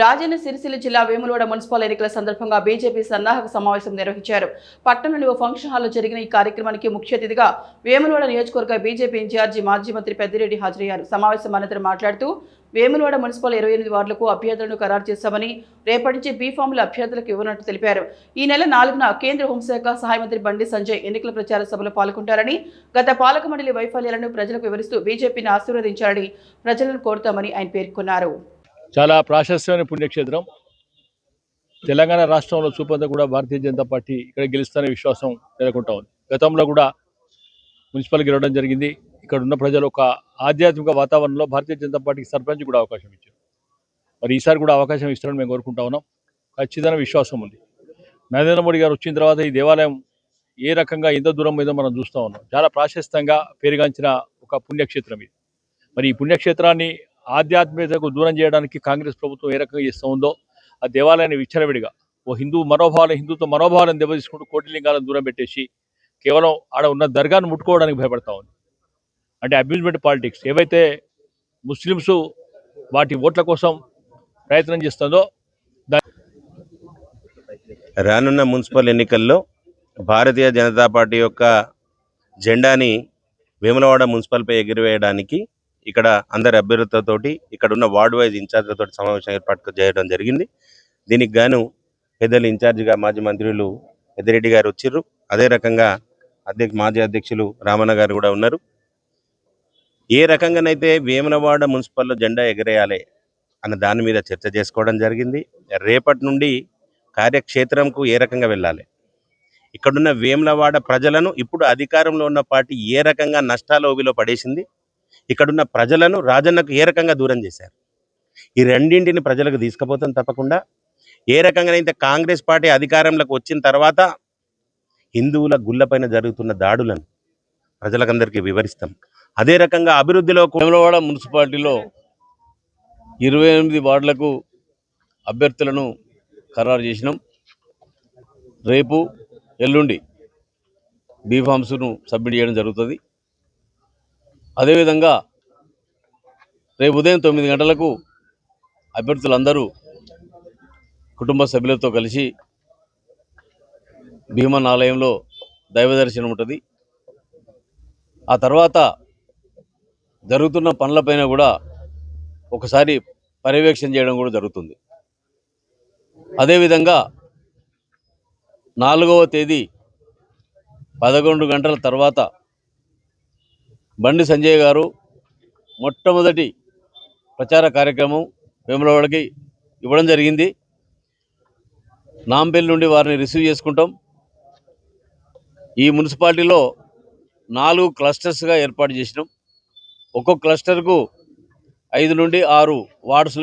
రాజన్న సిరిసిల్ల జిల్లా వేములవాడ మున్సిపల్ ఎన్నికల సందర్భంగా బీజేపీ సన్నాహక సమావేశం నిర్వహించారు. పట్టణంలోని ఓ ఫంక్షన్ హాల్లో జరిగిన ఈ కార్యక్రమానికి ముఖ్య అతిథిగా వేములవాడ నియోజకవర్గ బీజేపీ ఇన్ఛార్జి మాజీ మంత్రి పెద్దిరెడ్డి హాజరయ్యారు. సమావేశం అనంతరం మాట్లాడుతూ వేములవాడ మున్సిపల్ 28 వార్డులకు అభ్యర్థులను ఖరారు చేశామని, రేపటి నుంచి బీఫామ్ల అభ్యర్థులకు ఇవ్వనున్నట్టు తెలిపారు. ఈ నెల 4న కేంద్ర హోంశాఖ సహాయ మంత్రి బండి సంజయ్ ఎన్నికల ప్రచార సభలో పాల్గొంటారని, గత పాలక మండలి వైఫల్యాలను ప్రజలకు వివరిస్తూ బీజేపీని ఆశీర్వదించాలని ప్రజలను కోరుతామని ఆయన పేర్కొన్నారు. చాలా ప్రాశస్త్యమైన పుణ్యక్షేత్రం. తెలంగాణ రాష్ట్రంలో చూపంతా కూడా భారతీయ జనతా పార్టీ ఇక్కడ గెలుస్తానే విశ్వాసం నెలకొంటా ఉంది. గతంలో కూడా మున్సిపల్ గెలవడం జరిగింది. ఇక్కడ ఉన్న ప్రజలు ఒక ఆధ్యాత్మిక వాతావరణంలో భారతీయ జనతా పార్టీకి సర్పంచ్ కూడా అవకాశం ఇచ్చారు. మరి ఈసారి కూడా అవకాశం ఇస్తారని మేము కోరుకుంటా ఉన్నాం. ఖచ్చితంగా విశ్వాసం ఉంది. నరేంద్ర మోడీ గారు వచ్చిన తర్వాత ఈ దేవాలయం ఏ రకంగా ఎంత దూరం ఏదో మనం చూస్తూ ఉన్నాం. చాలా ప్రాశస్తంగా పేరుగాంచిన ఒక పుణ్యక్షేత్రం ఇది. మరి ఈ పుణ్యక్షేత్రాన్ని ఆధ్యాత్మికతకు దూరం చేయడానికి కాంగ్రెస్ ప్రభుత్వం ఏ రకంగా చేస్తూ ఉందో, ఆ దేవాలయాన్ని విచ్చలవిడిగా ఓ హిందుత్వ మనోభావాలను దెబ్బతీసుకుంటూ కోటిలింగాలను దూరం పెట్టేసి కేవలం ఆడ ఉన్న దర్గాను ముట్టుకోవడానికి భయపడతా ఉంది. అంటే అబ్యూజ్మెంట్ పాలిటిక్స్ ఏవైతే ముస్లిమ్స్ వాటి ఓట్ల కోసం ప్రయత్నం చేస్తుందో, రానున్న మున్సిపల్ ఎన్నికల్లో భారతీయ జనతా పార్టీ యొక్క జెండాని వేములవాడ మున్సిపల్పై ఎగిరివేయడానికి ఇక్కడ అందరి అభ్యర్థులతోటి ఇక్కడ ఉన్న వార్డు వైజ్ ఇన్ఛార్జ్లతో సమావేశం ఏర్పాటు చేయడం జరిగింది. దీనికి గాను పెద్దలు ఇన్ఛార్జిగా మాజీ మంత్రులు పెద్దిరెడ్డి గారు వచ్చిర్రు. అదే రకంగా మాజీ అధ్యక్షులు రామన్న గారు కూడా ఉన్నారు. ఏ రకంగానైతే వేములవాడ మున్సిపల్లో జెండా ఎగరేయాలి అన్న దాని మీద చర్చ చేసుకోవడం జరిగింది. రేపటి నుండి కార్యక్షేత్రంకు ఏ రకంగా వెళ్ళాలి, ఇక్కడున్న వేములవాడ ప్రజలను ఇప్పుడు అధికారంలో ఉన్న పార్టీ ఏ రకంగా నష్టాల ఊబిలో పడేసింది, ఇక్కడున్న ప్రజలను రాజన్నకు ఏ రకంగా దూరం చేశారు, ఈ రెండింటిని ప్రజలకు తీసుకుపోతాం. తప్పకుండా ఏ రకంగానైతే కాంగ్రెస్ పార్టీ అధికారంలోకి వచ్చిన తర్వాత హిందువుల గుళ్ళపైన జరుగుతున్న దాడులను ప్రజలకందరికీ వివరిస్తాం. అదే రకంగా అభివృద్ధిలో వేములవాడ మున్సిపాలిటీలో 28 వార్డులకు అభ్యర్థులను ఖరారు చేసినాం. రేపు ఎల్లుండి బీఫామ్స్ను సబ్మిట్ చేయడం జరుగుతుంది. అదేవిధంగా రేపు ఉదయం 9 గంటలకు అభ్యర్థులందరూ కుటుంబ సభ్యులతో కలిసి భీమన్ ఆలయంలో దైవ దర్శనం ఉంటుంది. ఆ తర్వాత జరుగుతున్న పనులపైన కూడా ఒకసారి పర్యవేక్షణ చేయడం కూడా జరుగుతుంది. అదేవిధంగా 4వ తేదీ 11 గంటల తర్వాత బండి సంజయ్ గారు మొట్టమొదటి ప్రచార కార్యక్రమం వేములవాడకి ఇవ్వడం జరిగింది. నాంపల్లి నుండి వారిని రిసీవ్ చేసుకుంటాం. ఈ మున్సిపాలిటీలో 4 క్లస్టర్స్గా ఏర్పాటు చేసినాం. ఒక్కొక్క క్లస్టర్కు 5 నుండి 6 వార్డ్స్